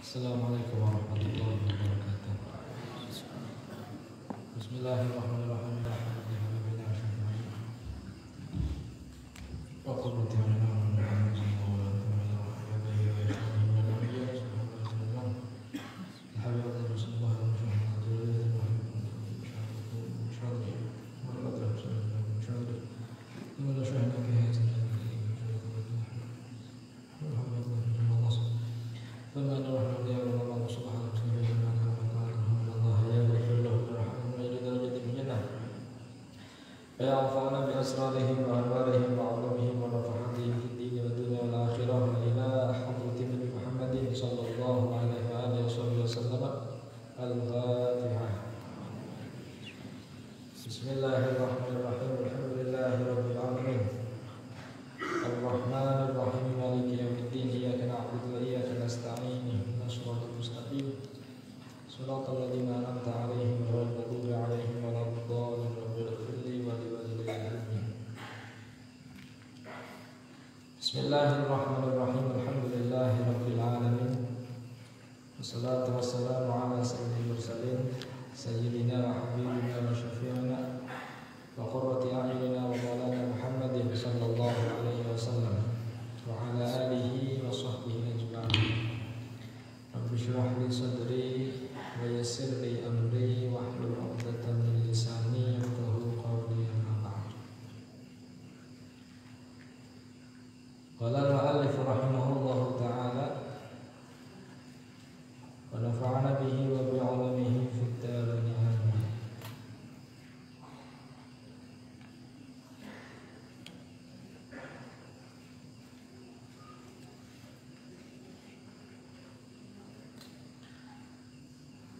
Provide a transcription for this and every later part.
Assalamualaikum warahmatullahi wabarakatuh. Bismillahirrahmanirrahim. وينفعنا بأسرارهم وأنوارهم وعلومهم ونفحاتهم في الدين والدنيا والآخرة إلى حضرة النبي محمد صلى الله عليه وآله وسلم. الفاتحة. بسم الله الرحمن الرحيم. الحمد لله رب العالمين الرحمن الرحيم مالك يوم الدين إياك نعبد وإياك نستعين اهدنا الصراط المستقيم صراط الذين أنعمت عليهم غير المغضوب عليهم ولا الضالين. Bismillahirrahmanirrahim. Alhamdulillahi rabbil alamin. Wassalatu wassalamu ala sayyidil mursalin sayyidina wa habibina wa syafi'ina wa qurrati a'yunina wa maulana Muhammadin sallallahu alaihi wasallam wa ala alihi wa sahbihi ajma'in. Rabbi shrah li sadri wa yassir li amri wa hlul 'uqdatam min lisani yafqahu qawli. Qala al-mu'allif rahimahullahu ta'ala wa nafa'ana bihi wa bi'ulumihi fid dharain amin.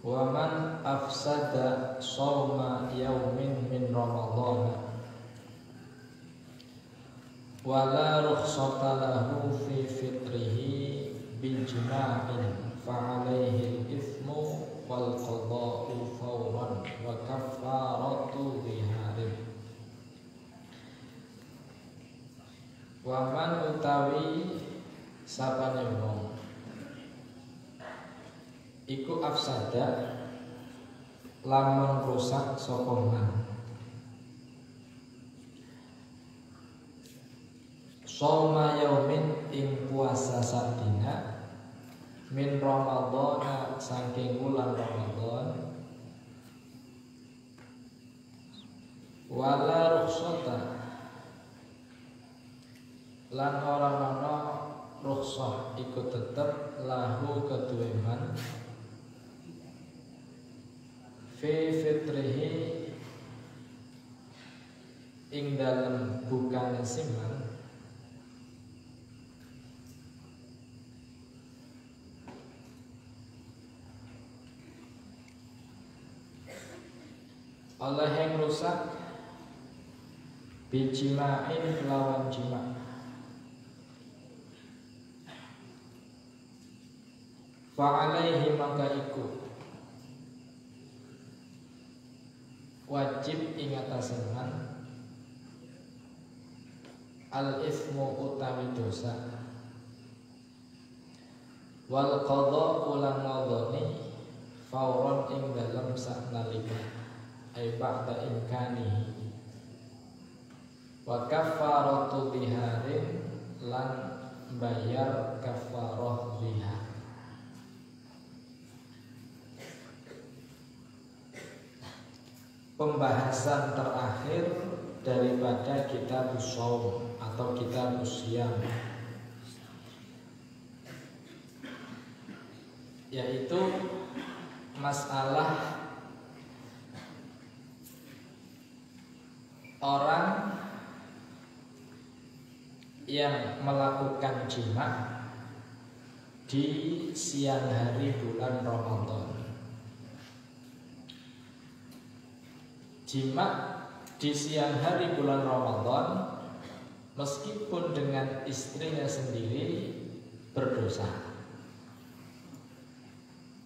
Wa man afsada shawma yawmin min ramadhan wala rukhsata lahu fi fitrihi bijma'in fa'alaihi al-ithmu wal qada'u fawran wa kaffaratu dhiharin. Wa man utawi sapane wong iku afsada lamun rusak sapa man Soma yaumin ing puasa sadina min Ramadhan saking wulan Ramadhan wala rukhsata lan ora ana rukhsah iku tetep lahu kedue man fi fitrihi ing dalem bukane siman oleh yang rusak bijima'in lawan jima' fa'alaihi maka iku wajib ingatasi man al-ithmu utawi dosa wal qadha ulang ngodoni fauron ing dalam saknalika ay ba'da imkanihi wa kaffaratu dhiharin lan bayar kaffarah dhihar. Pembahasan terakhir daripada kitab shaum atau kitab siyam, yaitu masalah orang yang melakukan jima di siang hari bulan Ramadan. Jima di siang hari bulan Ramadan meskipun dengan istrinya sendiri berdosa.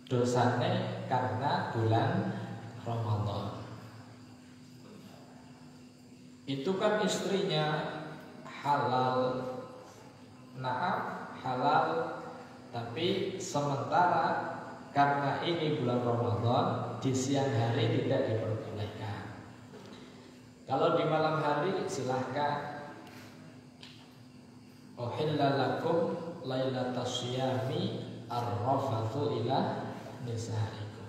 Dosanya karena bulan Ramadan. Itu kan istrinya halal, halal Tapi sementara karena ini bulan Ramadan, di siang hari tidak diperbolehkan. Kalau di malam hari silahkan. Uhilla lakum lailatas syiyami ar-rafathu ila nisaikum.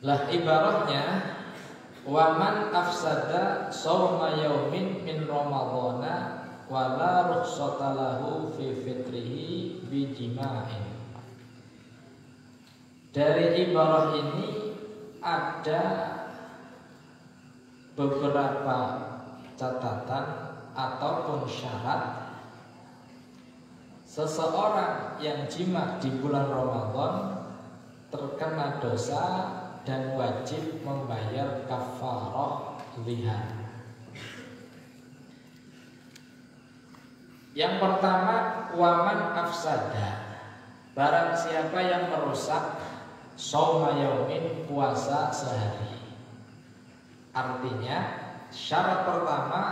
Lah ibaratnya waman afsada shauma yaumin min ramadhana wala rukhsata lahu fi fitrihi bi jima'in. Dari ibarah ini ada beberapa catatan ataupun syarat. Seseorang yang jima di bulan Ramadan terkena dosa dan wajib membayar kafarah lihan. Yang pertama, waman afsada, barang siapa yang merusak shauma yaumin, puasa sehari. Artinya syarat pertama,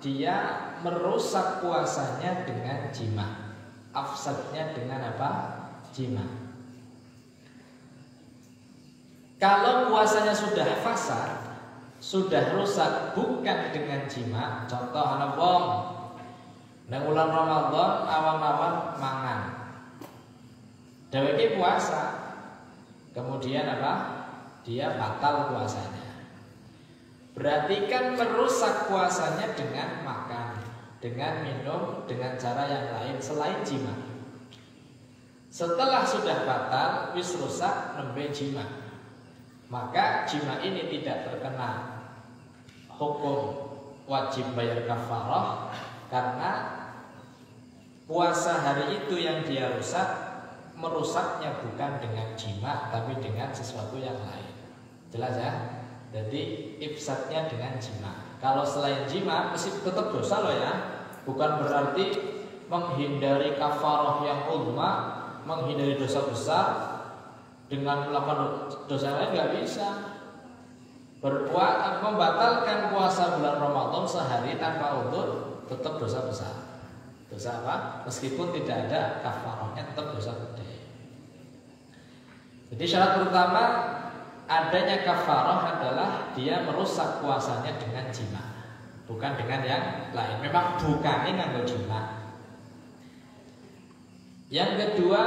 dia merusak puasanya dengan jima. Afsadnya dengan apa? Jima. Kalau puasanya sudah fasad, sudah rusak bukan dengan jima, contoh anak wong nang bulan Ramadan awan-awan mangan, dheweke puasa, kemudian apa? Dia batal puasanya. Berarti kan merusak puasanya dengan makan, dengan minum, dengan cara yang lain selain jima. Setelah sudah batal, wis rusak nembe jima, maka jima ini tidak terkena hukum wajib bayar kafarah, karena puasa hari itu yang dia rusak, merusaknya bukan dengan jima tapi dengan sesuatu yang lain. Jelas ya? Jadi ifsadnya dengan jima. Kalau selain jima mesti tetap dosa loh ya. Bukan berarti menghindari kafarah yang ulma, menghindari dosa besar dengan melakukan dosa lain nggak bisa. Membatalkan puasa bulan Ramadan sehari tanpa udzur tetap dosa besar. Dosa apa? Meskipun tidak ada kafarahnya tetap dosa gede. Jadi syarat pertama adanya kafarah adalah dia merusak puasanya dengan jima, bukan dengan yang lain. Memang bukannya nganggo jima. Yang kedua,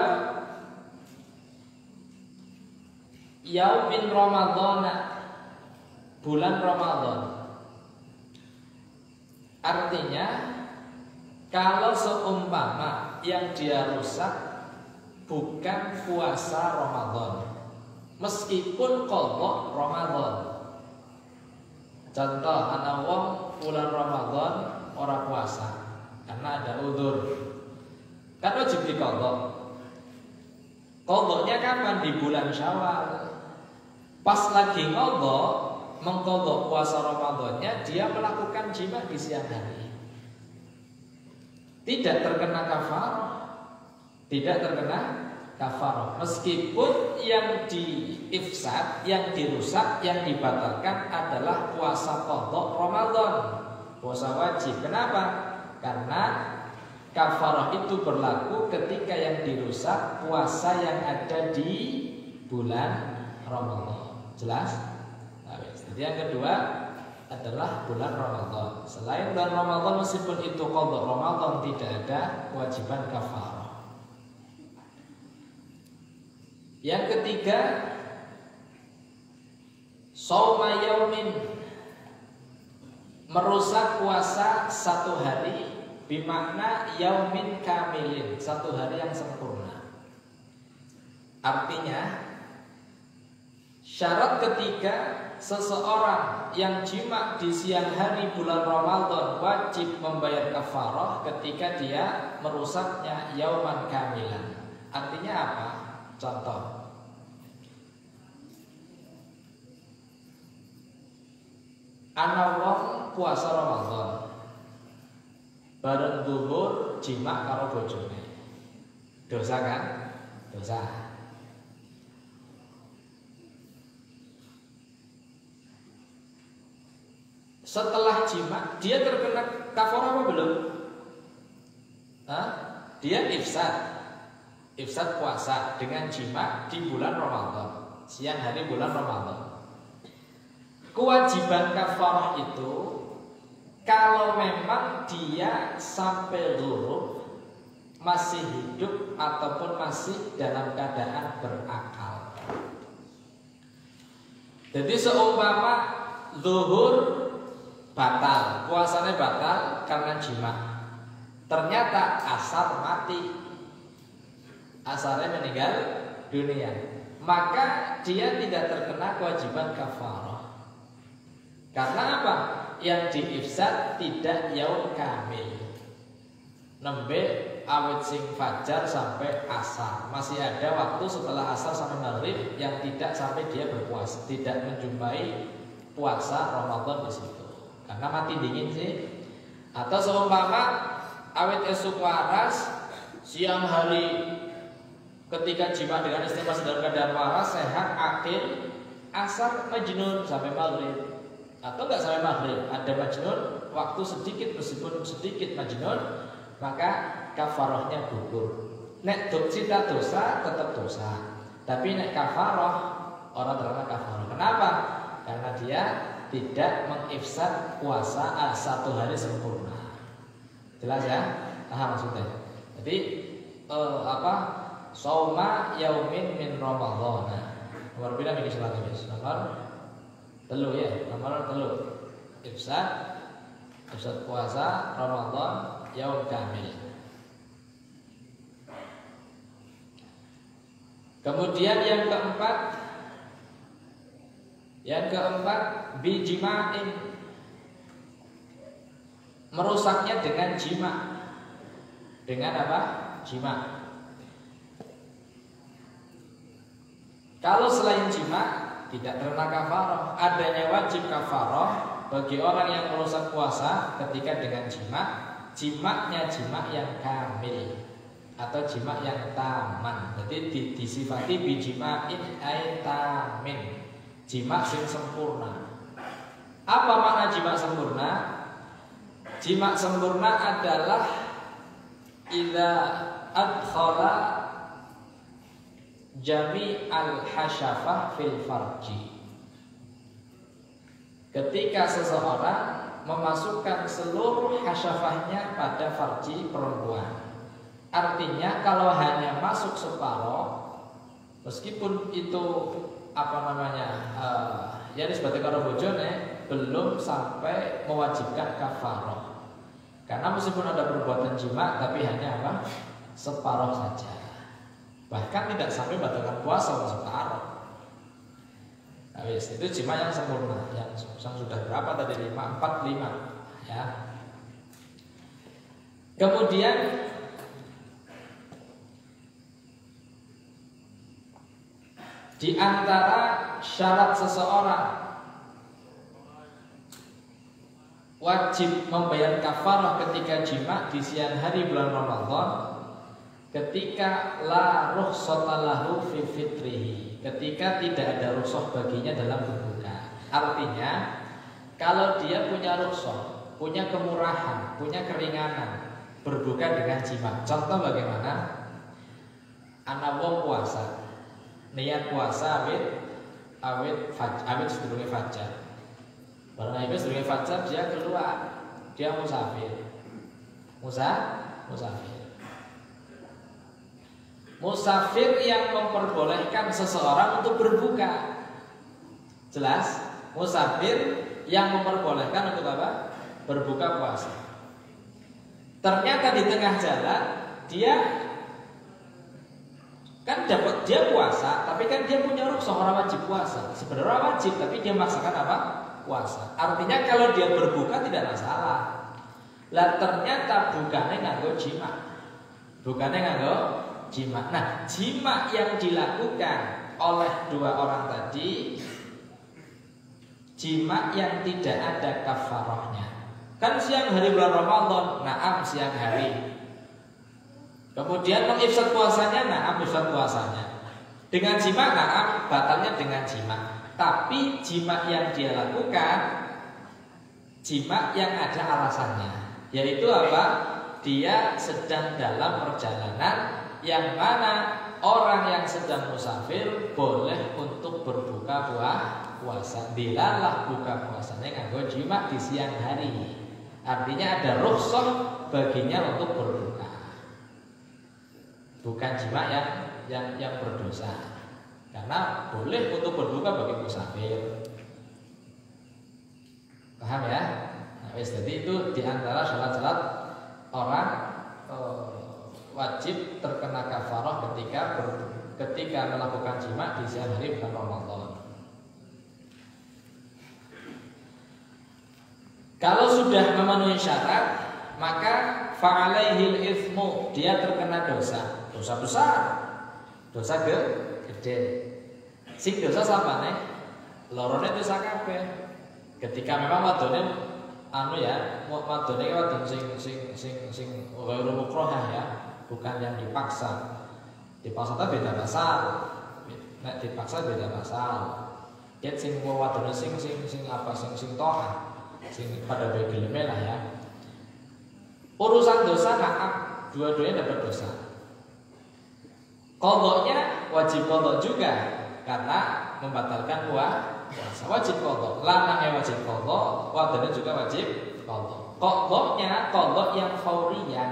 yaumin Ramadan, bulan Ramadan. Artinya kalau seumpama yang dia rusak bukan puasa Ramadan, meskipun qadha Ramadan. Contoh ana wong bulan Ramadan ora puasa karena ada udzur, kan wajib diqadha. Qadhanya kapan? Di bulan Syawal. Pas lagi qadha mengqadha puasa Ramadannya, dia melakukan jima di siang hari. Tidak terkena kafarah. Tidak terkena kafarah. Meskipun yang diifsad, yang dirusak, yang dibatalkan adalah puasa qadha Ramadan, puasa wajib. Kenapa? Karena kafarah itu berlaku ketika yang dirusak puasa yang ada di bulan Ramadan. Jelas? Nah, jadi yang kedua adalah bulan Ramadan. Selain bulan Ramadan, meskipun itu qadha Ramadan, tidak ada kewajiban kafarah. Yang ketiga, shauma yaumin, merusak puasa satu hari, bimakna yaumin kamilin, satu hari yang sempurna. Artinya syarat ketiga, seseorang yang jima di siang hari bulan Ramadan wajib membayar kafarah ketika dia merusaknya yauman kamilan. Artinya apa? Contoh, ana wong puasa Ramadan, bareng zuhur jima karo bojone. Dosa kan? Dosa. Setelah jima dia terkena kafarah apa belum? Hah? dia ifsad puasa dengan jima di bulan Ramadan, siang hari bulan Ramadan. Kewajiban kafarah itu kalau memang dia sampai zuhur masih hidup ataupun masih dalam keadaan berakal. Jadi seumpama zuhur batal, puasanya batal karena jima. Ternyata asar mati, asarnya meninggal dunia, maka dia tidak terkena kewajiban kafarah. Karena apa? Yang diifsad tidak yaum kamil, nembe awet sing fajar sampai asar, masih ada waktu setelah asar sampai maghrib yang tidak sampai dia berpuasa, tidak menjumpai puasa Ramadan di situ, karena mati dingin sih. Atau seumpama awet esuk waras siang hari ketika jima dengan istri masih dalam keadaan waras sehat akil, asar majnun sampai maghrib. Atau enggak sampai maghrib, ada majnun waktu sedikit, meskipun sedikit majnun, maka kafarahnya gugur. Nek cita dosa tetap dosa, tapi nek kafarah orang terkena kafarah. Kenapa? Karena dia tidak mengifsad puasa satu hari sempurna. Jelas ya? Paham maksudnya? Jadi Sauma yaumin min Ramadan. Nomor berapa ini salat ini? Nomor telu ya, nomor telu. Ifsad puasa Ramadan yaum kamil. Kemudian yang keempat bijima'in, merusaknya dengan jima. Dengan apa? Jima. Kalau selain jima tidak terkena kafarah. Adanya wajib kafarah bagi orang yang merusak puasa ketika dengan jima. Jima'nya jima yang kamil atau jima yang taman. Jadi disifati bijima'in ay tamin, jima yang sempurna. Apa makna jima sempurna? Jima sempurna adalah idza adkhala jami al-hasyafah fil farji. Ketika seseorang memasukkan seluruh hasyafahnya pada farji perempuan. Artinya kalau hanya masuk separoh, meskipun itu ya disebut karo bojone, belum sampai mewajibkan kafarah. Karena meskipun ada perbuatan jima, tapi hanya separoh saja. Bahkan tidak sampai batalkan puasa separoh. Nah, itu jima yang sempurna, yang sudah berapa tadi? 5, 4, 5 ya. Kemudian di antara syarat seseorang wajib membayar kafarah ketika jima di siang hari bulan Ramadan, ketika la rukhsata lahu fi fitrihi, ketika tidak ada rukhsah baginya dalam berbuka. Artinya kalau dia punya rukhsah, punya kemurahan, punya keringanan berbuka dengan jima. Contoh bagaimana? Anak wong puasa, niat puasa awit sedurunge fajar. Barang awit sedurunge fajar dia keluar, dia musafir. Musafir yang memperbolehkan seseorang untuk berbuka. Jelas? Musafir yang memperbolehkan untuk apa? Berbuka puasa. Ternyata di tengah jalan dia puasa, tapi kan dia punya rukhsah, orang wajib puasa. Sebenarnya wajib, tapi dia maksakan apa? Puasa. Artinya kalau dia berbuka tidak masalah. Lah ternyata bukannya nganggo jima. Nah, jima yang dilakukan oleh dua orang tadi, jima yang tidak ada kafarahnya. Kan siang hari bulan Ramadan, naam siang hari. Kemudian mengifsad puasanya, naam ifsad puasanya. Dengan jima, naam batalnya dengan jima. Tapi jima yang dia lakukan, jima yang ada alasannya. Yaitu apa? dia sedang dalam perjalanan, yang mana orang yang sedang musafir boleh untuk berbuka puasa. Dilalah buka puasanya nganggo jima di siang hari. Artinya ada rukhsah baginya untuk berbuka. Bukan jima yang berdosa. Karena boleh untuk berbuka bagi musafir. Paham ya? Nah, jadi itu diantara syarat-syarat orang wajib terkena kafarah ketika melakukan jima di siang hari bulan Ramadan. Kalau sudah memenuhi syarat, maka fa'alaihil itsmu, dia terkena dosa besar, dosa gede. Sing dosa sapane? Lorone dosa kabeh. Ketika memang wadone wadone wadon sing ghairu mukrahah ya, bukan yang dipaksa. Dipaksa itu beda pasal. Nek dipaksa beda pasal. Yen sing wadone sing to'ah, sing pada begeleme lah ya. Urusan dosa maaf, dua-duanya dapat dosa. Qadha'nya wajib qadha juga karena membatalkan puasa. Wajib qadha, lanangnya wajib qadha, wadone juga wajib qadha. Qadha'nya qadha yang fauriyan.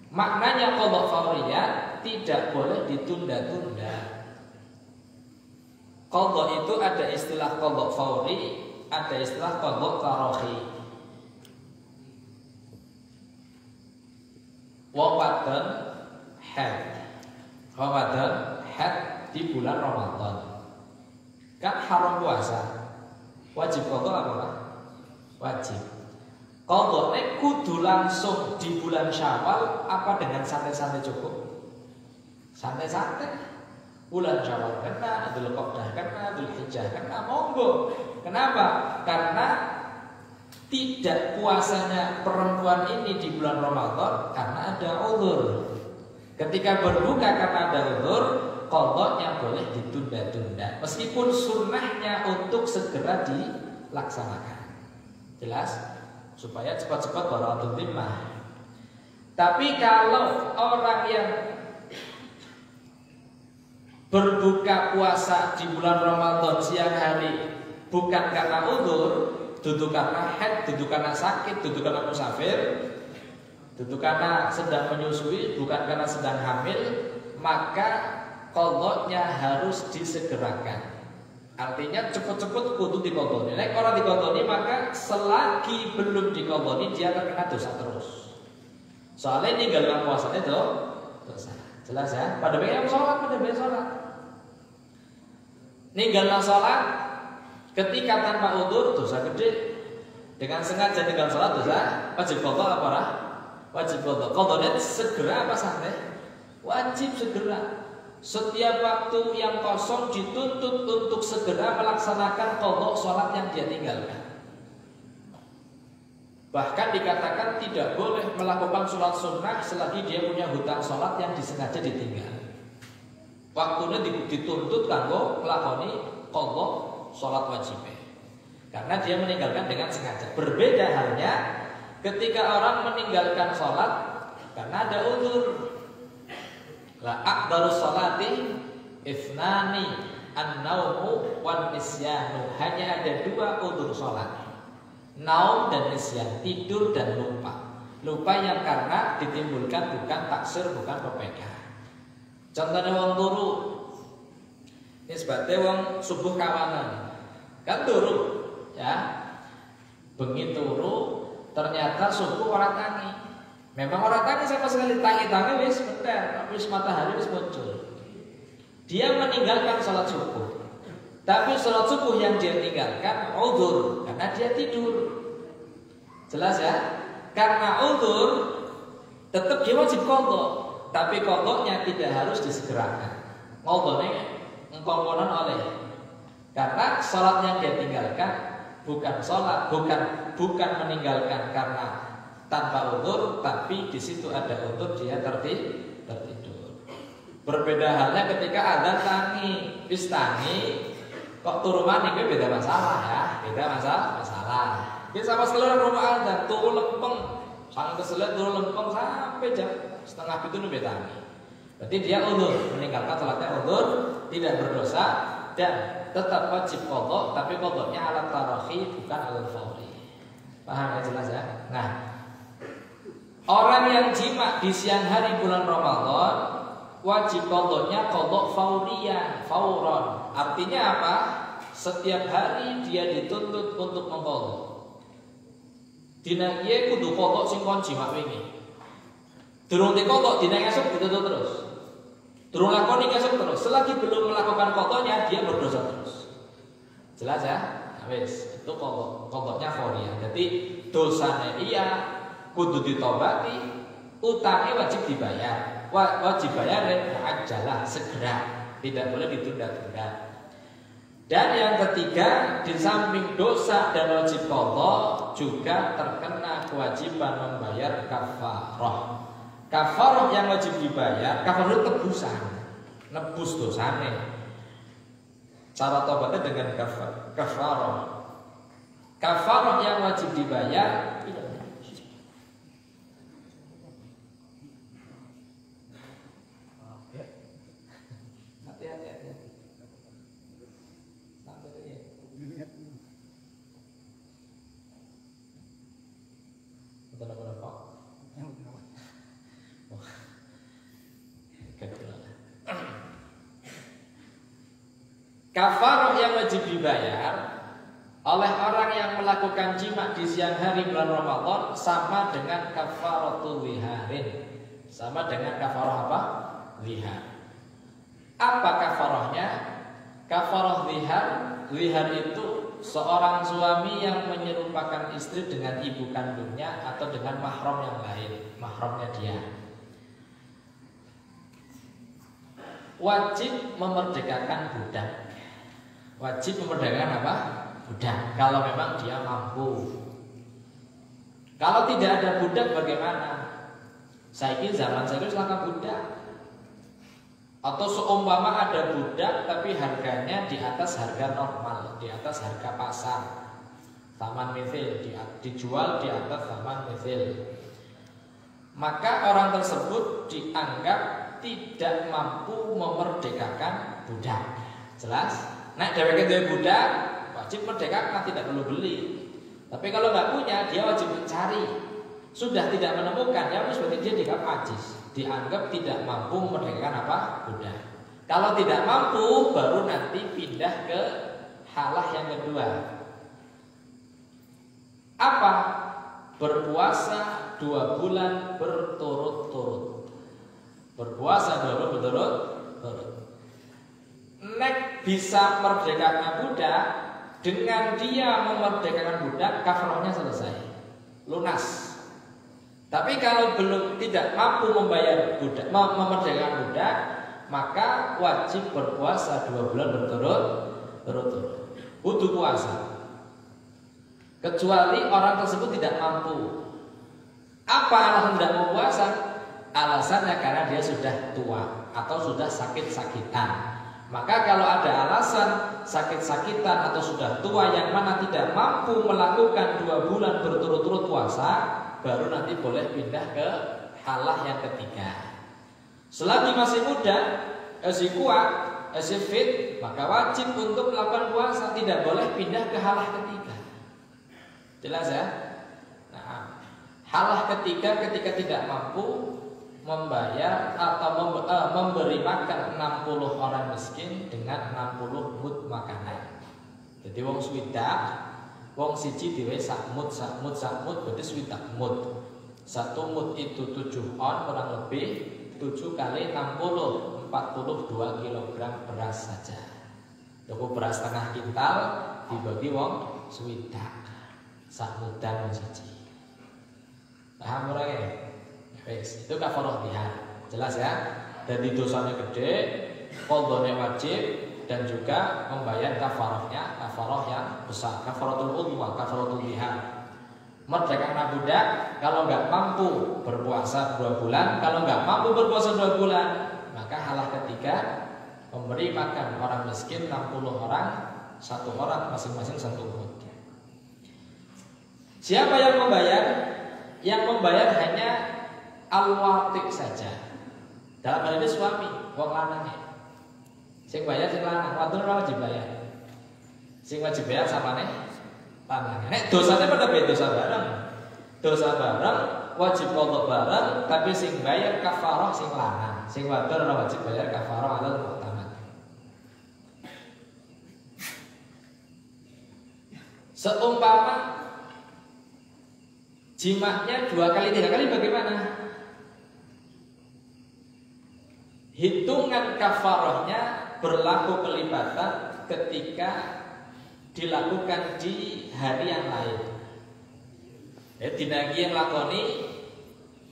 Maknanya qadha fauriyan tidak boleh ditunda-tunda. Qadha itu ada istilah qadha fauri, ada istilah qadha tarahi. Ramadan haid di bulan Ramadan kan haram puasa, wajib qadha apa? Wajib. Qadha kudu langsung di bulan Syawal apa dengan santai-santai cukup? Santai-santai. Bulan Syawal kena, Dzul Qa'dah kena, Dzul Hijjah kena, monggo. Kenapa? Karena tidak puasanya perempuan ini di bulan Ramadan karena ada uzur. Ketika berbuka karena ada uzur, qadha'nya boleh ditunda-tunda meskipun sunnahnya untuk segera dilaksanakan. Jelas? Supaya cepat-cepat baratul zimmah. Tapi kalau orang yang berbuka puasa di bulan Ramadan siang hari bukan karena uzur, duduk karena haid, duduk karena sakit, duduk karena musafir, duduk karena sedang menyusui, bukan karena sedang hamil, maka qadha'nya harus disegerakan. Artinya cepet-cepet kudu diqadhani. Nek ora diqadhani maka selagi belum diqadhani dia terkena dosa terus. Soalnya ninggalkan puasanya itu dosa. Jelas ya? Pada bagian sholat, ninggalkan sholat ketika tanpa udzur dosa gede. Dengan sengaja tinggal sholat dosa wajib qadha apa ora? Wajib qadha. Qadhanya segera apa santai? Wajib segera. Setiap waktu yang kosong dituntut untuk segera melaksanakan qadha sholat yang dia tinggalkan. Bahkan dikatakan tidak boleh melakukan sholat sunnah selagi dia punya hutang sholat yang disengaja ditinggal. Waktunya dituntut kanggo nglakoni qadha sholat wajib. Karena dia meninggalkan dengan sengaja. Berbeda halnya ketika orang meninggalkan sholat karena ada uzur. La aqdaru sholati ifnani an-naumu wan nisyanu. Hanya ada dua uzur sholat, naum dan nisyan, tidur dan lupa. Lupa yang karena ditimbulkan bukan taksir, bukan pepegang. Contohnya wong turu, ini sebabnya wong subuh kawanan kan turu ya, bengi turu ternyata subuh orang tangi. Memang orang tangi sama sekali, tangi wis bentar, wis matahari wis muncul. Dia meninggalkan sholat subuh, tapi sholat subuh yang dia tinggalkan uzur karena dia tidur. Jelas ya? Karena uzur tetap dia wajib qadha, tapi qadha'nya tidak harus disegerakan. Qadha'nya engkongkonan oleh. Karena sholat yang dia tinggalkan bukan sholat, bukan meninggalkan karena tanpa uzur, tapi di situ ada uzur dia tertidur. Berbeda halnya ketika ada tangi, wis tangi kok turu mani itu beda masalah ya, beda masalah. Kita sama sekali rumah ada turu lempeng sangat keselet turun lempeng sampai jam setengah itu betani. Berarti dia udzur, meninggalkan salatnya udzur, tidak berdosa dan tetap wajib qadha, tapi qadhanya ala tarahi bukan ala fauri. Paham ya, jelas ya? Nah, orang yang jima di siang hari bulan Ramadan wajib qadhanya qadha fauriyan, fauron. Artinya apa? Setiap hari dia dituntut untuk mengqadha. Dina ieu kudu qadha sing kon jima wingi. Durung diqadha dina esuk dituntut terus. Durung lakoni esuk terus. Selagi belum melakukan qadhanya dia berdosa terus. Jelas ya? Nah, wis, itu qadhanya fauriyan. Jadi dosane iya kudu ditobati, utangnya wajib dibayar. Wajib bayar muajjalah, segera, tidak boleh ditunda-tunda. Dan yang ketiga, di samping dosa dan wajib qadha juga terkena kewajiban membayar kafarah. Kafarah yang wajib dibayar, kafarah itu tebusan, nebus dosane. Cara tobatnya dengan kafarah. Kafarah yang wajib dibayar kafarah yang wajib dibayar oleh orang yang melakukan jima di siang hari bulan Ramadan sama dengan kafaratul liharin. Sama dengan kafarah apa? Lihar. Apa kafarahnya? Kafarah lihar. Lihar itu seorang suami yang menyerupakan istri dengan ibu kandungnya atau dengan mahram yang lain, mahramnya dia. Wajib memerdekakan budak. Wajib memerdekakan apa? Budak. Kalau memang dia mampu. Kalau tidak ada budak bagaimana? Saiki zaman saya selaka budak. Atau seumpama ada budak tapi harganya di atas harga normal, di atas harga pasar. Taman mithil dijual di atas taman mithil. Maka orang tersebut dianggap tidak mampu memerdekakan budak. Jelas? Nek dheweke duwe budak, wajib merdekakan, tidak perlu beli. Tapi kalau nggak punya, dia wajib mencari. Sudah tidak menemukan, ya harus berarti dia dianggap ajis, dianggap tidak mampu memerdekakan apa? Budak. Kalau tidak mampu, baru nanti pindah ke halah yang kedua. Apa? Berpuasa 2 bulan berturut-turut. Berpuasa 2 bulan berturut-turut. Nek bisa merdekakan budak, dengan dia memerdekakan budak, kafarahnya selesai, lunas. Tapi kalau belum tidak mampu membayar budak, memerdekakan budak, maka wajib berpuasa 2 bulan berturut-turut. Butuh puasa. Kecuali orang tersebut tidak mampu. Apa alasan tidak mau puasa? Alasannya karena dia sudah tua atau sudah sakit-sakitan. Maka kalau ada alasan sakit-sakitan atau sudah tua yang mana tidak mampu melakukan 2 bulan berturut-turut puasa, baru nanti boleh pindah ke halah yang ketiga. Selagi masih muda, masih kuat, masih fit, maka wajib untuk melakukan puasa, tidak boleh pindah ke halah ketiga. Jelas ya? Nah, halah ketiga ketika tidak mampu membayar atau memberi makan 60 orang miskin dengan 60 mud makanan. Jadi wong swidak, wong siji dhewe sak mud berarti swidak mud. 1 mud itu 7 on kurang lebih 7 kali 60, 42 kg beras saja. Cukup beras setengah kintal dibagi wong swidak. Sak mudan siji. Paham ora ya? Wes, itu kafarah lihar. Jelas ya? Jadi dosanya gede, qadhane wajib dan juga membayar kafarahnya, kafarah yang besar, kafaratul uzma, kafaratul lihar. Merdekakan budak kalau nggak mampu berpuasa 2 bulan, kalau nggak mampu berpuasa 2 bulan, maka halah ketiga memberi makan orang miskin 60 orang, 1 orang masing-masing 1 mud. Siapa yang membayar? yang membayar hanya al-wati saja. Dalam hal ini suami, wong lanang. Sing bayar sing lanang, wadon ora wajib bayar. Sing wajib bayar samane lanang. Nek dosane pada beda dosa bareng. Dosa bareng wajib qadha bareng, tapi sing bayar kafarah sing lanang. Sing wadon ora wajib bayar kafarah alal mu'tamad. Seumpama jimaknya 2 kali 3 kali bagaimana? Hitungan kafarahnya berlaku pelipatan ketika dilakukan di hari yang lain. Dinagi yang lakoni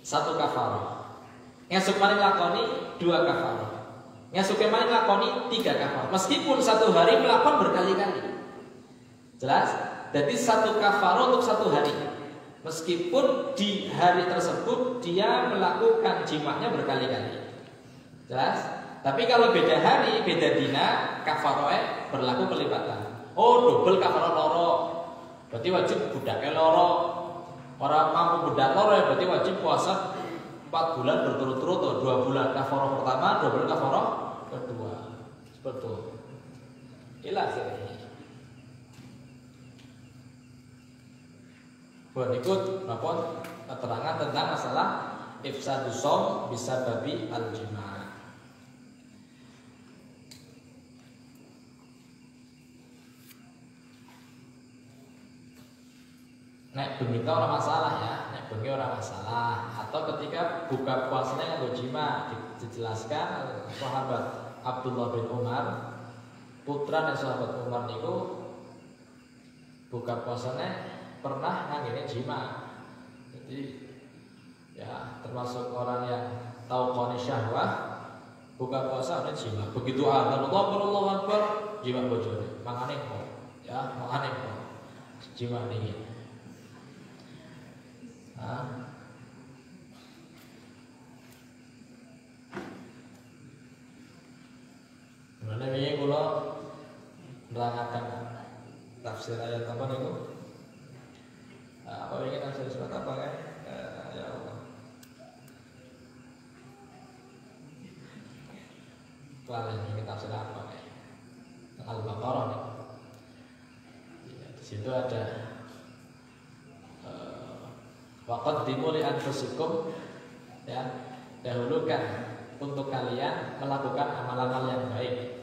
1 kafarah, ngesuk maning lakoni 2 kafarah, ngesuk maning lakoni 3 kafarah. Meskipun 1 hari melakukan berkali-kali. Jelas? Jadi 1 kafarah untuk 1 hari. Meskipun di hari tersebut dia melakukan jimaknya berkali-kali. Jelas? Tapi kalau beda hari, beda dina, kafaroe berlaku pelipatan. Oh, double kafaroh loro. Berarti wajib budaknya loro. Orang mampu budak loro ya berarti wajib puasa 4 bulan berturut-turut atau 2 bulan kafaroh pertama, 2 bulan kafaroh kedua. Seperti itu. Inilah sini. Berikut keterangan tentang masalah ifsadus shaum bisa babi al-jima'. Nek bengi orang masalah ya, nek bengi orang masalah. Atau ketika buka puasanya nganggo jima, dijelaskan sahabat Abdullah bin Umar, putra dan sahabat Umar niku buka puasanya pernah nganggene jima. Jadi ya termasuk orang yang tahu qani syahwah, buka puasa ana jima. Begitu adzan Allahu Akbar, jima bojone. Mangane kok ya, mangane kok jima niki. Mulane wingi kula nerangaken tafsir ayat apa niku? Apa wingi tafsir surat apa kae? Ya Allah. Kalian ini tafsir apa kae? Al-Baqarah nih. Di situ ada waqaddimu li anfusikum, ya, dahulukan untuk kalian melakukan amal-amal yang baik,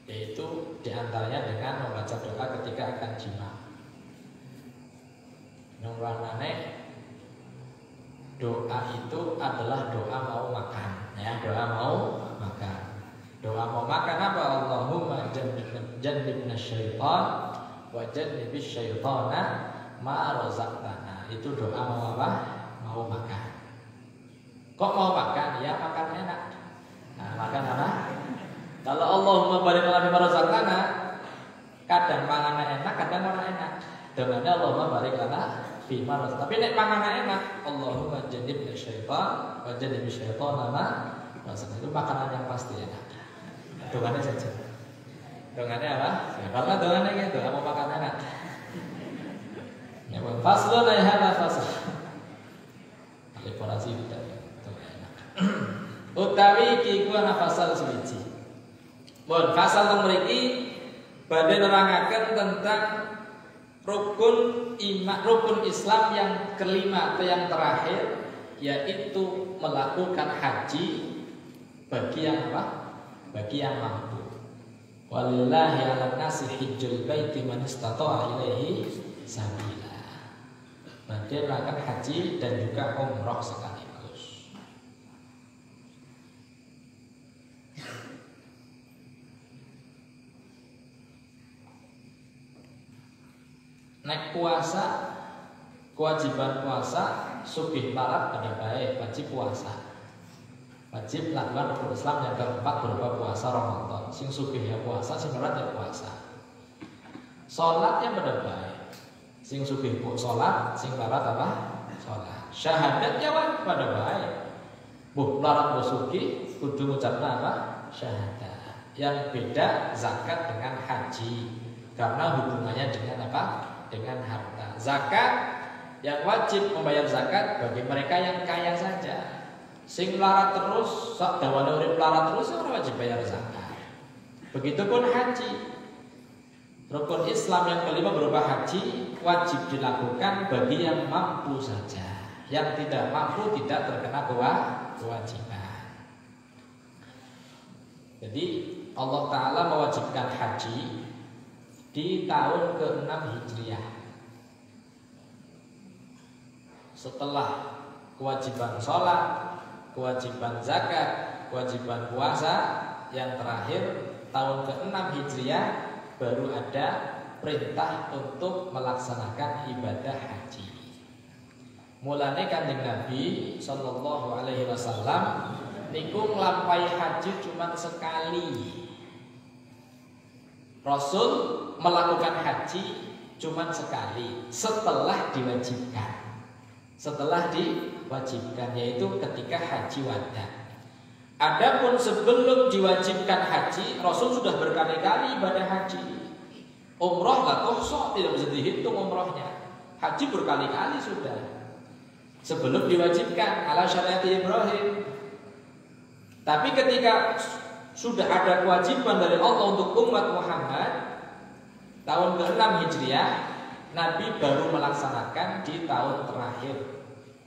yaitu diantaranya dengan membaca doa ketika akan jima. Nomorane doa itu adalah doa mau makan, ya, doa mau makan. Doa mau makan apa? Allahumma jannibna syaitan wa jannibis syaitana ma razaqtana. Itu doa mau apa? Mau makan. Kok mau makan? Ya makan enak. Nah, makan apa? Kalau Allahumma barik lana fima razaqtana, kadang mangan enak, kadang ora enak. Dengannya Allahumma barik lana fima razaqtana. Tapi nek mangan enak, Allahumma jannibna syaitan wa jannibis syaitana ma razaqtana. Itu makanan yang pasti enak. Doanya saja. Doanya apa? Ya, karena doanya gitu, mau makan enak. Faslun ay hadza fasl. Aliforasi tidak enak. Utawi iki ku ana fasal suwiji. Mun fasal teng mriki badhe nerangaken tentang rukun Islam yang kelima atau yang terakhir, yaitu melakukan haji bagi yang apa? Bagi yang mampu. Walillahi 'alan nasi hijjul baiti man istata'a ilaihi sabila. Dia melakukan haji dan juga umroh sekaligus. Naik puasa, kewajiban puasa, sugih larat ada baik, wajib puasa. Wajib lakukan rukun Islam yang keempat berupa puasa Ramadan. Sing sugih ya puasa, sing larat ya puasa. Sholat yang pada baik. Sing sugih bu sholat, sing larat apa? Sholat. Syahadat jawab pada baik. Bu larat bu sugih, kudu ngucapna apa? Syahadat. Yang beda zakat dengan haji, karena hubungannya dengan apa? Dengan harta. Zakat Yang wajib membayar zakat bagi mereka yang kaya saja. Sing melarat terus, sak dawane urip melarat terus ora wajib bayar zakat. Begitupun haji. Rukun Islam yang kelima berupa haji wajib dilakukan bagi yang mampu saja. Yang tidak mampu tidak terkena kewajiban. Jadi Allah Ta'ala mewajibkan haji di tahun ke-6 Hijriah. Setelah kewajiban sholat, kewajiban zakat, kewajiban puasa, yang terakhir tahun ke-6 Hijriah baru ada perintah untuk melaksanakan ibadah haji. Mulane Kanjeng Nabi sallallahu alaihi wasallam niku nglampahi haji cuma sekali. Rasul melakukan haji cuma sekali setelah diwajibkan. Setelah diwajibkan, yaitu ketika haji wada. Adapun sebelum diwajibkan haji, Rasul sudah berkali-kali ibadah haji. Umroh lah kok tidak bisa dihitung umrohnya. Haji berkali-kali sudah. Sebelum diwajibkan ala syariat Ibrahim. Tapi ketika sudah ada kewajiban dari Allah untuk umat Muhammad, tahun ke-6 Hijriah, Nabi baru melaksanakan di tahun terakhir.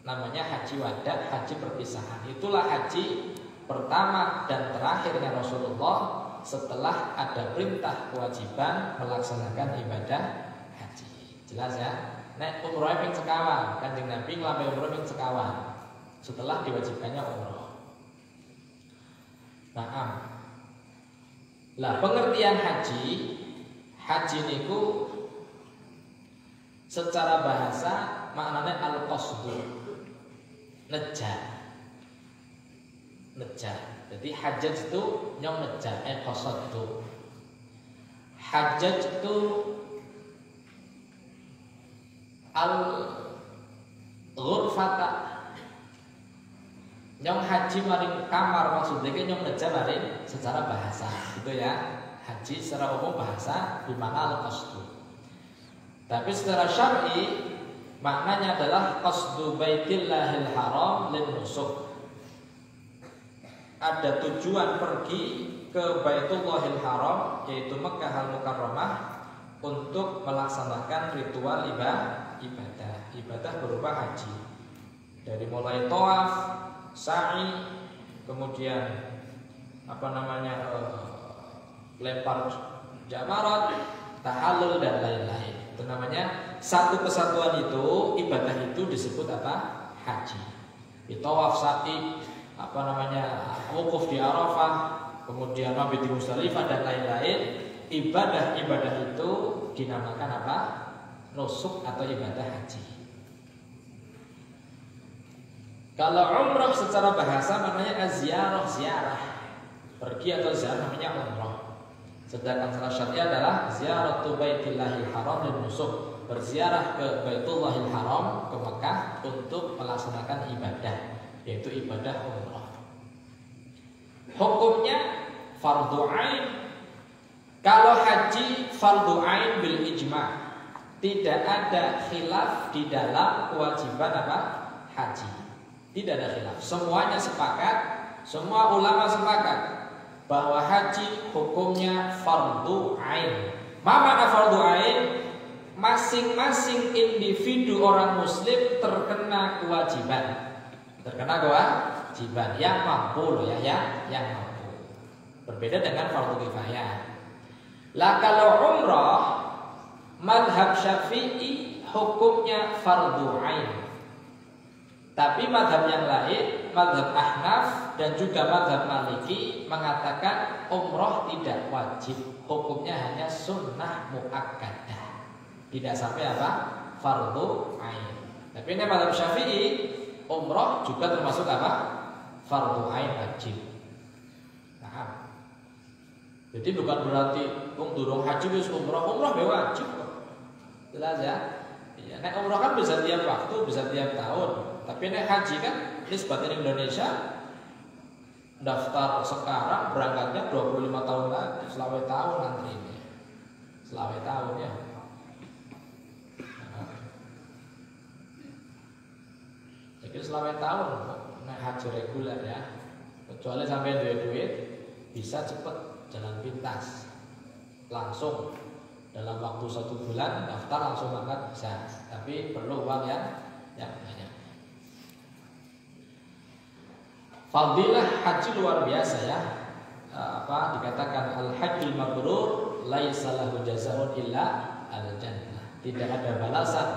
Namanya haji wada, haji perpisahan. Itulah haji pertama dan terakhirnya Rasulullah setelah ada perintah kewajiban melaksanakan ibadah haji. Jelas ya? Nek umroh ping sekawan, Kanjeng Nabi nglampahi umroh ping sekawan setelah diwajibkannya umroh. Nah, lah pengertian haji niku secara bahasa maknanya al-qasdu, nejah. Jadi hajat itu nyong nejah, qasadu. Hajat itu al-ghurfata. Nyong haji maring kamar, maksudnya nyong nejah maring secara bahasa, gitu ya. Haji secara umum bahasa dimana al-qasdu. Tapi secara syar'i maknanya adalah qasdu baitillahil haram lin nusuk. Ada tujuan pergi ke Baitullahil Haram, yaitu Mekkah Al-Mukarramah, untuk melaksanakan ritual ibadah berupa haji. Dari mulai tawaf, sa'i, kemudian lempar jamarat, tahallul dan lain-lain. Itu namanya satu kesatuan itu, ibadah itu disebut apa? Haji. Di tawaf, sa'i, wukuf di Arafah, kemudian mabit di Musdalifah dan lain-lain. Ibadah-ibadah itu dinamakan apa? Nusuk atau ibadah haji. Kalau umrah secara bahasa namanya ziarah. Pergi atau ziarah namanya umrah. Sedangkan secara syar'i adalah ziaratu baitillahil haram dan nusuk. Berziarah ke Baitullahil Haram, ke Mekah untuk melaksanakan ibadah, yaitu ibadah umrah. Hukumnya fardu ain. Kalau haji fardu ain bil ijma'. Tidak ada khilaf di dalam kewajiban apa? Haji. Tidak ada khilaf. Semuanya sepakat, semua ulama sepakat bahwa haji hukumnya fardu ain. Ma makna fardu ain? Masing-masing individu orang muslim terkena kewajiban. Terkena kewajiban yang mampu loh ya, yang mampu. Berbeda dengan fardu kifayah. Lah kalau umrah mazhab Syafi'i hukumnya fardu ain. Tapi mazhab yang lain, mazhab Ahnaf dan juga mazhab Maliki mengatakan umrah tidak wajib. Hukumnya hanya sunnah muakkadah. Tidak sampai apa? Fardu ain. Tapi ini mazhab Syafi'i, umrah juga termasuk apa? Fardu ain wajib. Nah, jadi bukan berarti durung haji wis umrah be wajib. Jelas ya? Ya, nek umrah kan bisa tiap waktu, bisa tiap tahun. Tapi nek haji kan nisbatnya Indonesia daftar sekarang berangkatnya 25 tahun lagi, selawai tahun nanti ini. Selawai tahun ya. Ya selama tahun naik haji reguler ya. Kecuali sampai duit bisa cepet jalan pintas, langsung dalam waktu 1 bulan daftar langsung berangkat bisa. Tapi perlu uang yang banyak. Fadilah haji luar biasa ya. Dikatakan al-hajjul mabrur laisa lahu jazaa'un illa al-jannah. Tidak ada balasan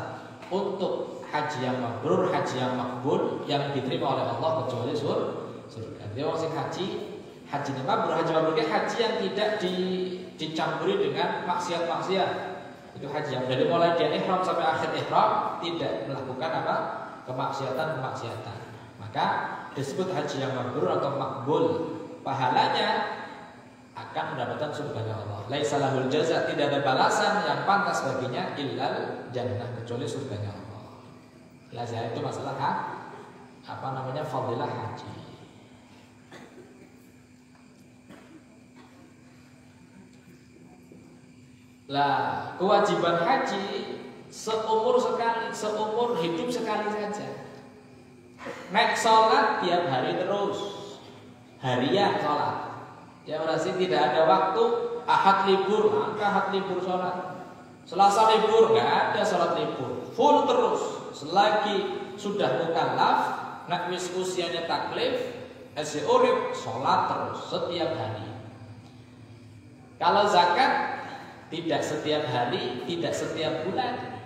untuk haji yang mabrur, haji yang makbul yang diterima oleh Allah kecuali surga. Dia masih haji yang mabrur, haji yang tidak dicampuri dengan maksiat-maksiat. Itu haji yang dari mulai dia ihram sampai akhir ihram tidak melakukan kemaksiatan. Maka disebut haji yang mabrur atau makbul. Pahalanya akan mendapatkan surganya Allah. Laisa lahul jaza, tidak ada balasan yang pantas baginya illal jannah, kecuali surganya Allah. Jelas ya, itu masalah fadilah haji. Lah, kewajiban haji seumur hidup sekali saja. Nek sholat tiap hari terus, harian sholat. Ya berarti tidak ada waktu. Ahad libur, maka Ahad libur sholat. Selasa libur, nggak ada sholat libur. Full terus. Selagi sudah mukallaf, nak wis usianya taklif, esi urip, sholat terus setiap hari. Kalau zakat tidak setiap hari, tidak setiap bulan.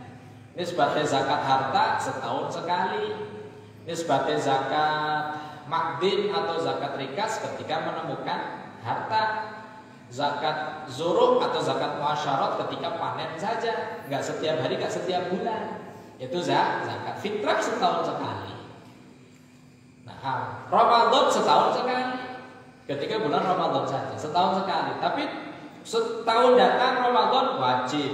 Nisbatnya zakat harta setahun sekali. Nisbatnya zakat makdin atau zakat rikas ketika menemukan harta. Zakat zuruh atau zakat muasyarat ketika panen saja. Nggak setiap hari, nggak setiap bulan. Itu zakat fitrah setahun sekali. Nah, Ramadan setahun sekali. Ketika bulan Ramadan saja setahun sekali. Tapi setahun datang Ramadan wajib.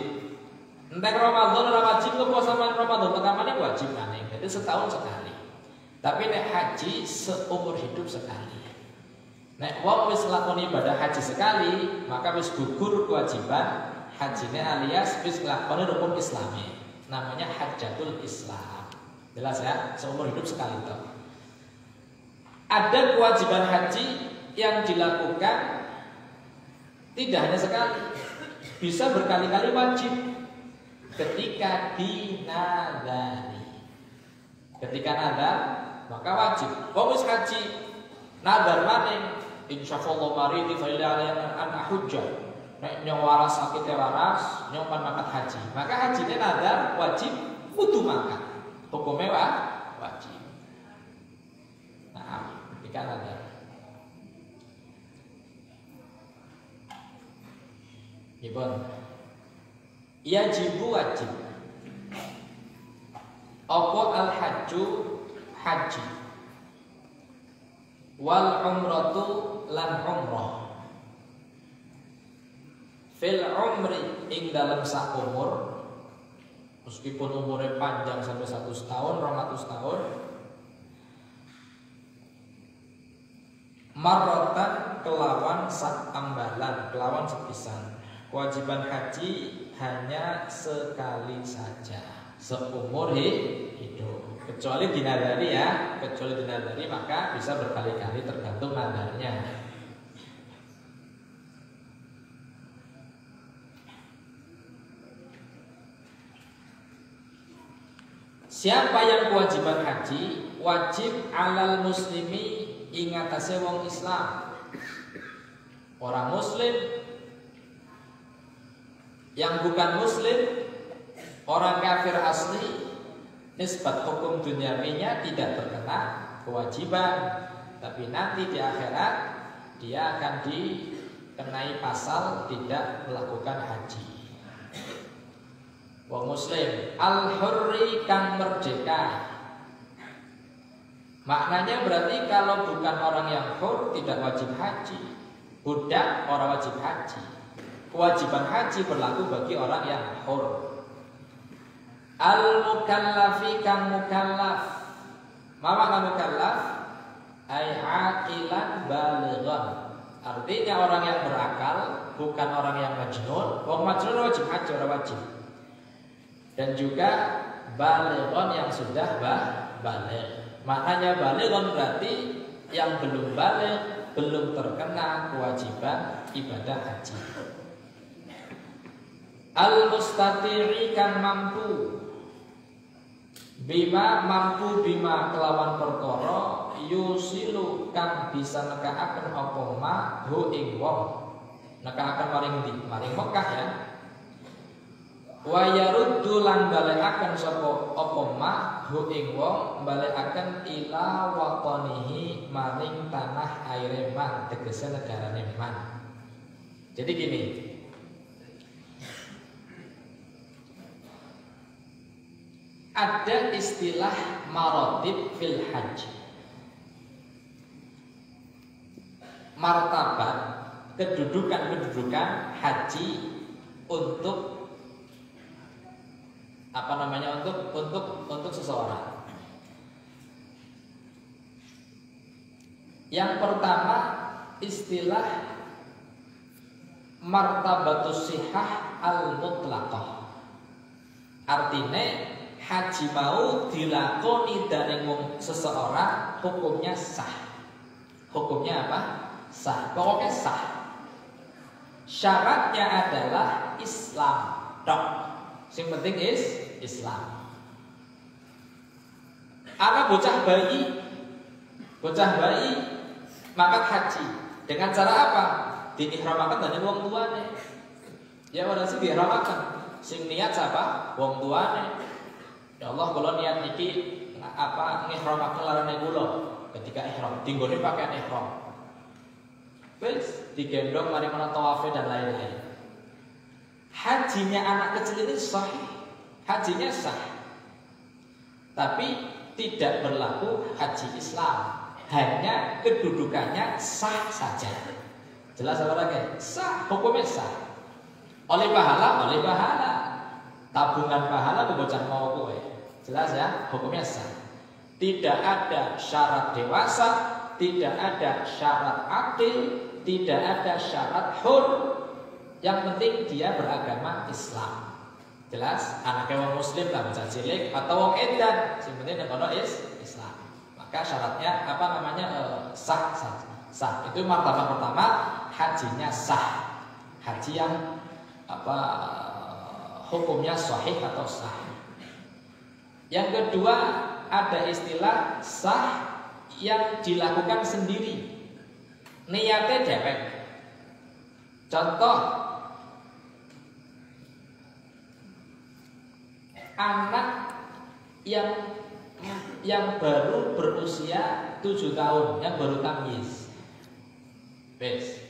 Entah Ramadan wajib ke puasa Ramadan pertamanya wajib aneh. Jadi setahun sekali. Tapi nek haji seumur hidup sekali. Nek wong wis lakoni ibadah haji sekali, maka wis gugur kewajiban hajinya alias wis nglakoni rukun Islami. Namanya Hajjatul Islam. Jelas ya, seumur hidup sekali toh. Ada kewajiban haji yang dilakukan tidak hanya sekali, bisa berkali-kali wajib ketika dinadari. Ketika nadar maka wajib. Wong wis haji nadar maning insyaallah maridi fa ila an ahujjah. Nek nyawaras sakit waras nyoman makat haji. Maka hajinya nadar wajib kudu makan. Hukumnya wajib. Nah, ketika nadar. Ibon. Yajibu wajib. Apa al-hajju haji wal umratu lan umrah fil umri ing dalam sak umur, meskipun umurnya panjang sampai 100 tahun, 200 tahun, marrotan kelawan sak tambalan, kelawan sepisan. Kewajiban haji hanya sekali saja seumur hidup. Kecuali dinadari ya, kecuali dinadari maka bisa berkali-kali tergantung nadarnya. Siapa yang kewajiban haji? Wajib alal muslimi ingatase wong Islam. Orang muslim, yang bukan muslim, orang kafir asli, nisbat hukum duniawinya tidak terkena kewajiban, tapi nanti di akhirat dia akan dikenai pasal tidak melakukan haji. Wong muslim al-hurri kang merdeka. Maknanya berarti kalau bukan orang yang hur tidak wajib haji. Budak orang wajib haji. Kewajiban haji berlaku bagi orang yang hur. Al-mukallafi kang mukallaf. Ma makna mukallaf? Ai aqilan balighan. Artinya orang yang berakal, bukan orang yang majnun. Wong majnun wajib haji, orang wajib. Dan juga balighon yang sudah baligh. Maknanya balighun berarti yang belum baligh, belum terkena kewajiban ibadah haji. Al-mustati'i kang mampu bima kelawan perkara yusilu kang bisa nekaaken apa ma hu ing wong. Nekaaken maring Mekah ya. Wa yaruddu lan balekaken sapa apa ma hu ing wong balekaken ila waqanihi maring tanah aire man tegese negarane man. Jadi gini, ada istilah maratib fil haji. Martabat kedudukan haji untuk untuk seseorang. Yang pertama istilah martabatus sihah al-mutlaqah. Artinya haji mau dilakoni dari seseorang hukumnya sah. Hukumnya apa? Sah. Pokoknya sah. Syaratnya adalah Islam. Dok. Yang penting is Islam. Anak bocah bayi makat haji dengan cara apa? Diihramakan dari wong tuane. Ya ora sih diihramakan. Sing niat siapa? Wong tuane. Ya Allah, kalau niat iki ngihramaken larane kula ketika ihram, dinggone pakaian ihram. Wis digendong mari mana tawafe dan lain-lain. Hajinya anak kecil ini sahih, hajinya sah. Tapi tidak berlaku haji Islam. Hanya kedudukannya sah saja. Jelas apa lagi? Sah, hukumnya sah. Oleh pahala. Tabungan pahala bocah mau kowe. Jelas ya, hukumnya sah. Tidak ada syarat dewasa, tidak ada syarat akil, tidak ada syarat hur. Yang penting dia beragama Islam. Jelas, anaknya wong muslim lah bocah cilik atau wong edan, yang penting nekono Islam. Maka syaratnya sah saja. Sah. Itu martabat pertama, hajinya sah. Haji yang hukumnya sahih atau sah. Yang kedua ada istilah sah yang dilakukan sendiri. Niatnya dewek. Contoh, anak yang baru berusia 7 tahun, yang baru tamyiz. Wes.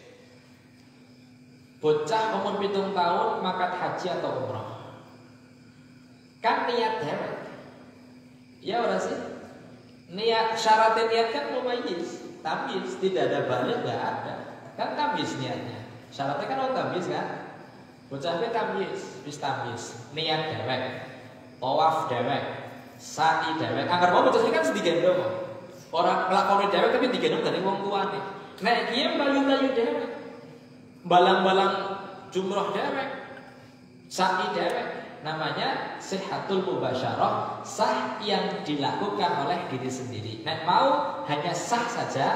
Bocah umur 7 tahun makat haji atau umrah. Kan niat dewek. Ya ora sih? Niat syaratnya niat kan mumayyiz, tamyiz, tidak ada baligh, enggak ada. Kan tamyiz niatnya. Syaratnya kan tamyiz kan? Bocahnya tamyiz, wis tamyiz, niat dewek, tawaf dewek, sa'i dewek. Anggar mau bocah kan digendong. Orang nglakoni dewek tapi digendong dari wong tuane. Nek kiye mlayu-mlayu dewek. Balang-balang jumroh dewek, sa'i dewek. Namanya sihatul mubasyarah, sah yang dilakukan oleh diri sendiri. Nek mau hanya sah saja,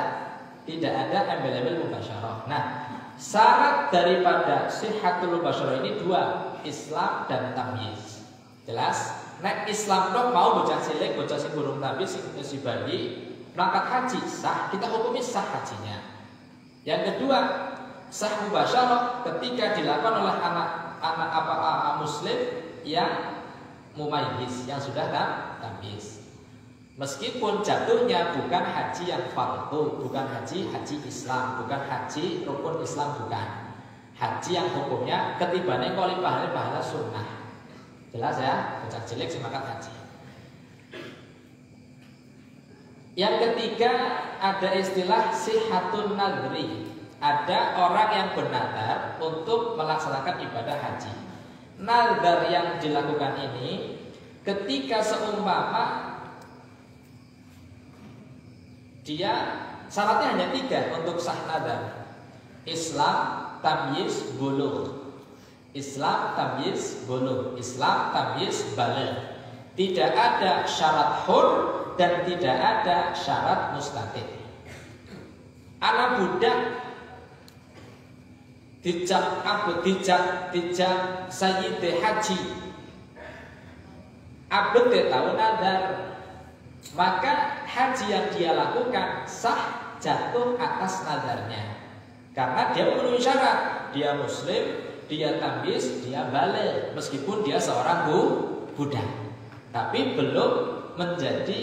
tidak ada embel-embel mubasyarah. Nah, syarat daripada sihatul mubasyarah ini dua, Islam dan tamyiz. Jelas? Nek Islam dong mau bocah cilik, bocah sing burung tamyiz, si bayi berangkat haji sah, kita hukumi sah hajinya. Yang kedua, sah mubasyarah ketika dilakukan oleh anak muslim yang mumayyiz, yang sudah tamyiz. Meskipun jatuhnya bukan haji yang fardu, bukan haji Islam, bukan haji rukun Islam, bukan. Haji yang hukumnya ketibane kali pahala sunnah. Jelas ya, bocah cilik semangat haji. Yang ketiga ada istilah sihatun nadri. Ada orang yang bernadar untuk melaksanakan ibadah haji. Nadar yang dilakukan ini ketika seumpama dia syaratnya hanya 3 untuk sah nadar: Islam, tamyiz, bulugh. Islam, tamyiz, bulugh. Islam, tamyiz, baligh. Tidak ada syarat hur, dan tidak ada syarat mustatir. Anak budak dijak sayyid haji, abad tahu nadar, maka haji yang dia lakukan sah jatuh atas nadarnya. Karena dia memenuhi syarat, dia muslim, dia tamyiz, dia baligh, meskipun dia seorang budak, tapi belum menjadi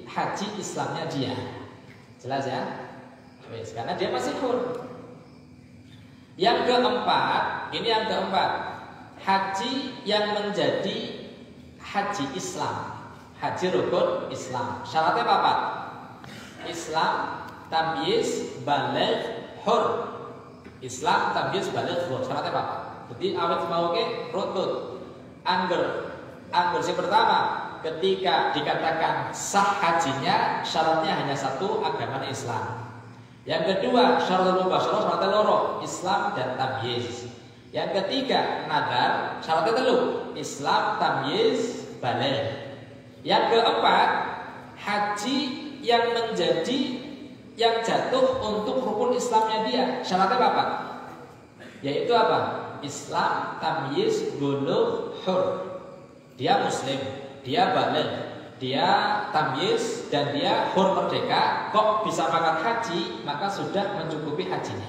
haji Islamnya dia. Jelas ya? Karena dia masih hur. Yang keempat, haji yang menjadi haji Islam, haji rukun Islam. Syaratnya apa? Islam, tamyiz, baligh, hur. Islam, tamyiz, baligh, hur. Syaratnya apa? Jadi awet mau ke rutut. Angger yang pertama, ketika dikatakan sah hajinya, syaratnya hanya satu, agama Islam. Yang kedua, syarat mubasyarah, syaratnya loro, Islam dan tamyiz. Yang ketiga, nadar, syaratnya telu, Islam, tamyiz, baligh. Yang keempat, haji yang jatuh untuk rukun Islamnya dia. Syaratnya apa? Yaitu apa? Islam, tamyiz, bulugh, hur. Dia muslim, dia baligh, dia tamyiz, dan dia hur merdeka. Kok bisa makan haji? Maka sudah mencukupi hajinya.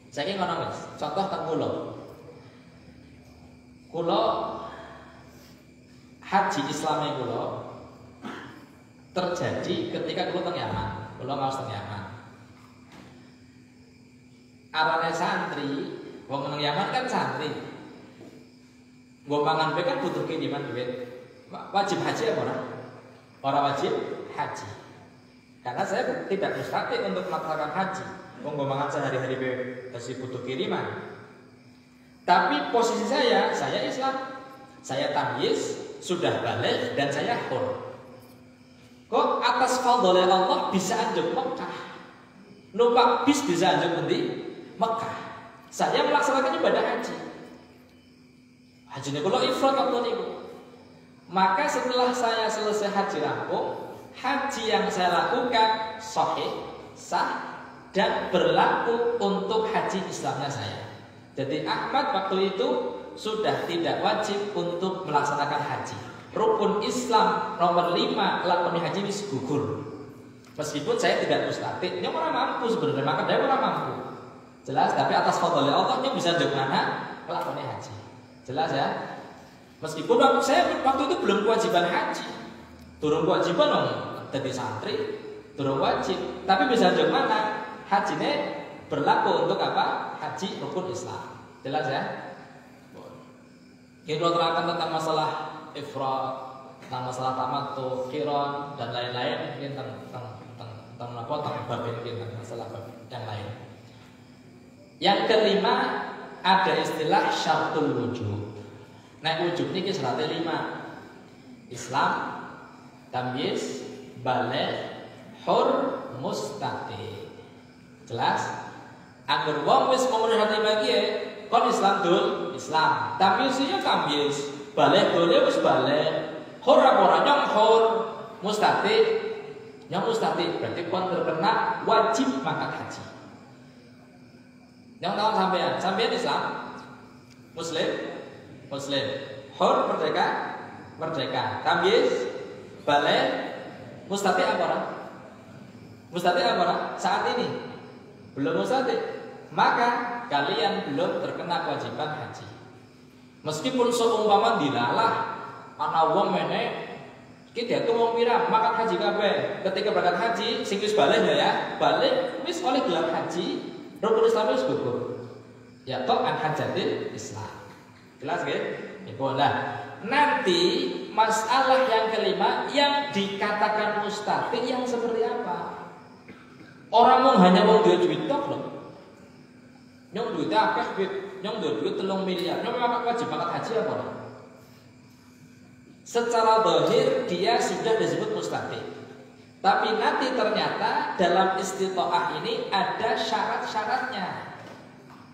Saya ingin ngomong, contoh teng kulo haji Islamnya kulo terjadi ketika kulo teng Yaman. Kulo ngaos teng Yaman. Arane santri, wong teng Yaman kan santri. Nggo mangan pe kan butuh kiriman duit. Wajib haji apa ora? Ora wajib haji. Karena saya tidak mustahil untuk melaksanakan haji. Wong nggo mangan sehari-hari pe kasih butuh kiriman. Tapi posisi saya Islam. Saya tamyiz, sudah baligh, dan saya hur. Kok atas fadhole Allah bisa anjuk Mekah? Numpak bis bisa anjuk nanti Mekah. Saya melaksanakan ibadah haji. Hajinya kalau ifrat waktu niku. Maka setelah saya selesai haji rampung, haji yang saya lakukan sahih, sah, dan berlaku untuk haji Islamnya saya. Jadi Ahmad waktu itu sudah tidak wajib untuk melaksanakan haji. Rukun Islam nomor 5 lakoni haji wis gugur. Meskipun saya tidak mustahil, ini orang mampu sebenarnya, maka dia orang mampu. Jelas, tapi atas fadhole Allah nya bisa jauh mana lakoni haji. Jelas ya? Meskipun saya waktu itu belum kewajiban haji. Turun kewajiban dong, jadi santri, turun wajib. Tapi bisa jauh mana hajinya berlaku untuk apa? Haji rukun Islam. Jelas ya? Kita terangkan tentang masalah ifrat, tentang masalah tamattu, qiran, dan lain-lain. Mungkin tentang bab ini, masalah bab yang lain. Yang kelima, ada istilah syartul wujub. Nah, wujub ini syaratnya 5. Islam, tamyiz, baligh, hur, mustaqim. Jelas? Angger wong wis memenuhi syarat 5 iki kon Islam dul, Islam. Tamyiznya tamyiz, baligh dole wis baligh. Hur ora nyong hur, mustaqim. Nyong mustaqim berarti kon terkena wajib mangkat haji. Yang tahu sampean Islam, Muslim, hur merdeka, tamyiz, baligh, mustaqim apa ora? Mustaqim apa ora? Saat ini belum mustaqim, maka kalian belum terkena kewajiban haji. Meskipun seumpama dilalah ana wong meneh iki diatur wong pira makan haji kabeh. Ketika berangkat haji sing wis baligh ya, balik wis oleh gelar haji, rukun Islam wis gugur. Ya toh an hajatil Islam. Jelas nggih? Iku lah. Nanti masalah yang kelima yang dikatakan mustahil yang seperti apa? Orang mau hanya mau duit tok loh. Nyong duit akeh nyong duit 3 miliar. Nyong makan wajib makan haji apa ora? Secara zahir dia sudah disebut mustahil. Tapi nanti ternyata dalam istitoah ini ada syarat-syaratnya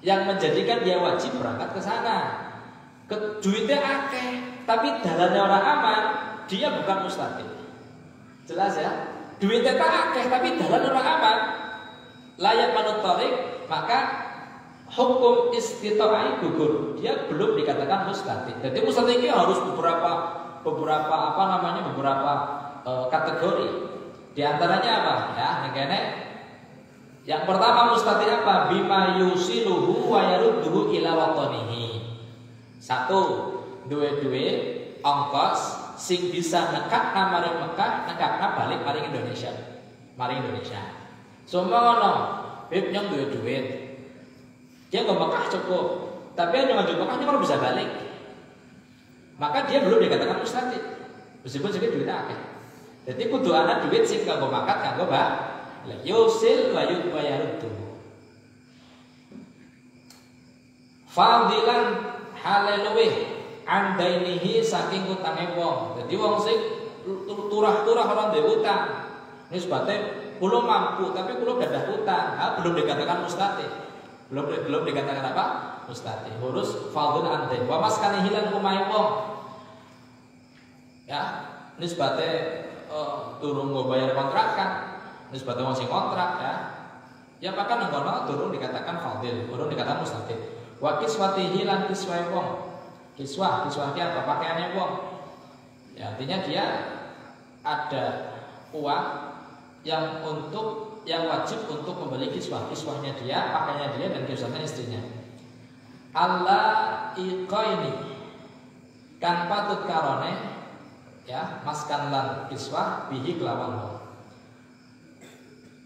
yang menjadikan dia wajib berangkat ke sana. Duitnya akeh, tapi dalannya orang aman, dia bukan mustati. Jelas ya? Duitnya tak akeh tapi dalan ora aman. Layak manut tarik, maka hukum istita'ai gugur. Dia belum dikatakan mustati. Jadi mustati ini harus beberapa kategori. Di antaranya apa? Ya, yang pertama mustati apa? Bima yusiluhu wa yarudduhu ila watanihi. Satu, duwe ongkos sing bisa nekakna maring Mekah, nekakna balik maring Indonesia. Semua ngono, bib nyong duwe duit. Dia ke Mekah cukup, tapi yang ngajak Mekah dia bisa balik. Maka dia belum dikatakan mustati. Meskipun juga duitnya akeh. Jadi kudu ana duit sing kanggo makat kanggo yusil wa yaruddu. Fadilan haleluweh andainihi saking utange wong. Jadi wong sing turah-turah ora duwe utang. Nisbate kula mampu tapi kula gadah utang, belum dikatakan mustati. Belum dikatakan apa? Mustati. Urus fadil andain. Wa maskane hilan omahe wong. Ya, nisbate turun nggo bayar kontrakan. Nisbate wong sing kontrak ya. Ya maka ning kono turun dikatakan fadil, turun dikatakan mustati. Wa kiswatihi lan kiswahe wong. Kiswah ki apa? Pakaiannya wong. Ya, artinya dia ada uang yang wajib untuk membeli kiswahnya dia, pakaiannya dia dan kiswahnya istrinya. Allah iqaini kan patut karone ya maskan lan kiswah bihi kelawan wong.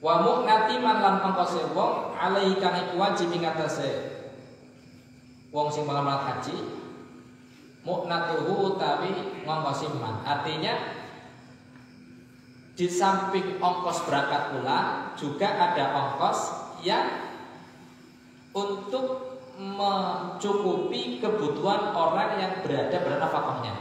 Wa mu'nati man lan ongkose wong alaihi kang iku wajib ing atase wong sing melamar haji. Mu'natuhu utawi ngongkosi man. Artinya di samping ongkos berangkat pulang juga ada ongkos yang untuk mencukupi kebutuhan orang yang berada pada nafkahnya.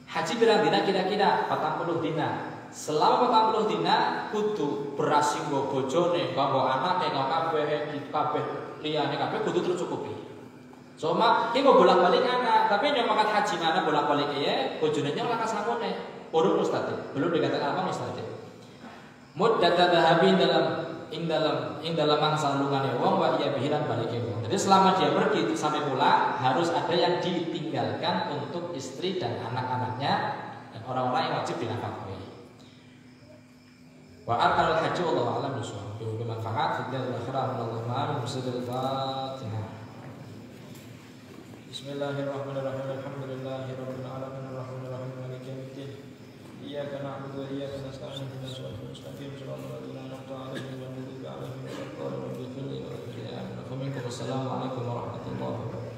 Haji pirang dina kira-kira 40 dina. Selama 40 dina kudu beras sing nggo bojone, nggo anake, nggo kabeh liyane kabeh kudu tercukupi. Cuma iki kok bolak-balik anak, tapi yang makan haji mana bolak-balik ya, bojone nya ora kasangone. Urung mustati, belum dikatakan apa mustati. Muddat dhahabi dalam mangsa lungane wong wa iya bihiran balike wong. Jadi selama dia pergi sampai pulang harus ada yang ditinggalkan untuk istri dan anak-anaknya dan orang-orang yang wajib dinafkahi. Wa arkanul haji wallahu a'lam bishawab. Bi manfaat fid dunya wal akhirah. Allahumma amin. Bismillahirrahmanirrahim. Bismillahirrahmanirrahim. Alhamdulillahirabbil alamin arrahmanir rahim maliki yaumiddin. Iyyaka na'budu wa iyyaka nasta'in ihdinas siratal mustaqim siratal ladzina an'amta 'alaihim ghairil maghdubi 'alaihim waladdallin. Assalamualaikum warahmatullahi wabarakatuh.